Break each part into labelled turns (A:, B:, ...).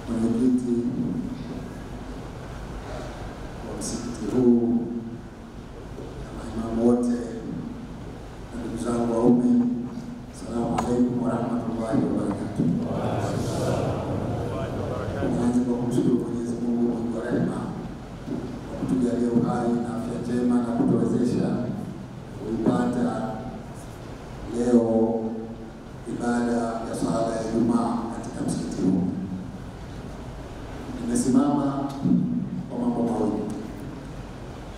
A: mwenyekiti wa msikiti huu, maimamu wote, na ndugu zangu waume, assalamu alaikum wa rahmatullahi wa barakatuh. Naanza kwa kumshukuru Mwenyezi Mungu mwingi wa rehema kwa kutujalia uhai na afya njema na kutuwezesha kuipata leo ibada ya swala ya Ijumaa katika msikiti huu. Nimesimama kwa mambo mawili.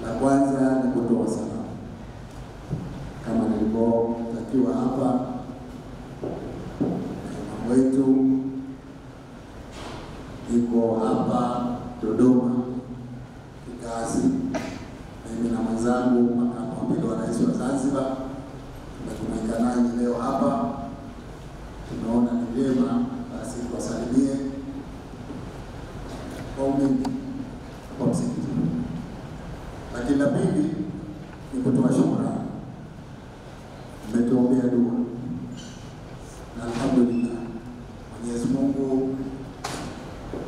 A: La kwanza ni kutoa salamu kama nilivyotakiwa hapa na wetu yuko hapa Dodoma kikazi, mimi na mwenzangu makamu wa pili wa rais wa Zanzibar tumejumuika nanyi leo hapa. Tunaona ni vyema basi tuwasalimie waumini kwa msikiti. Lakini la pili ni kutoa shukrani. Mmetuombea dua na alhamdulillah Mwenyezi Mungu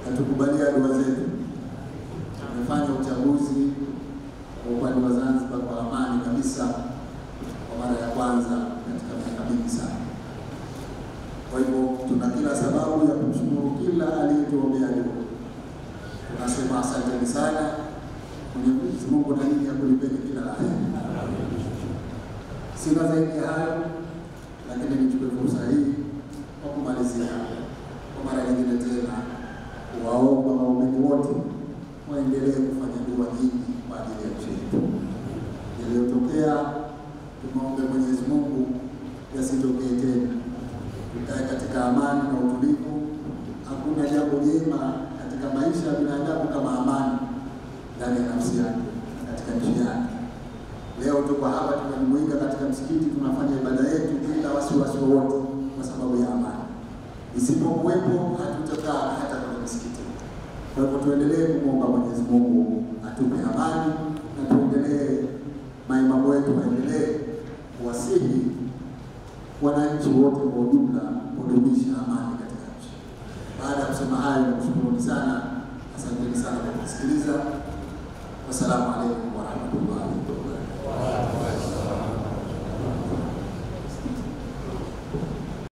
A: atukubalia dua zetu. Tumefanya uchaguzi kwa upande wa Zanzibar kwa amani kabisa kwa mara ya kwanza katika miaka mingi sana. Kwa hivyo tuna kila sababu ya kumshukuru kila aliyetuombea dua. Tunasema asante sana. Mwenyezi Mungu na nyinyi akulipeni kila la heri. Sina zaidi ya hayo, lakini nichukue fursa hii kwa kumalizia kwa mara nyingine tena kuwaomba waumini wote waendelee kufanya dua nyingi kwa ajili ya nchi yetu. Yaliyotokea tunaomba Mwenyezi Mungu yasitokee tena. Tukae katika amani na utulivu. Hakuna jambo jema katika maisha ya binadamu kama amani ndani ya nafsi yake, katika nchi yake. Leo tuko hapa tumejumuika katika msikiti, tunafanya ibada yetu bila wasiwasi wowote kwa sababu ya amani. Isipokuwepo hatutakaa hata kwenye msikiti. Kwa hivyo tuendelee kumwomba Mwenyezi Mungu atupe amani, na tuendelee maimamu wetu waendelee kuwasihi wananchi wote kwa ujumla kudumisha amani katika nchi. Baada ya kusema hayo, nakushukuru sana. Asanteni sana kwa kusikiliza. Wassalamu alaikum wa rahmatullahi wa barakatuh.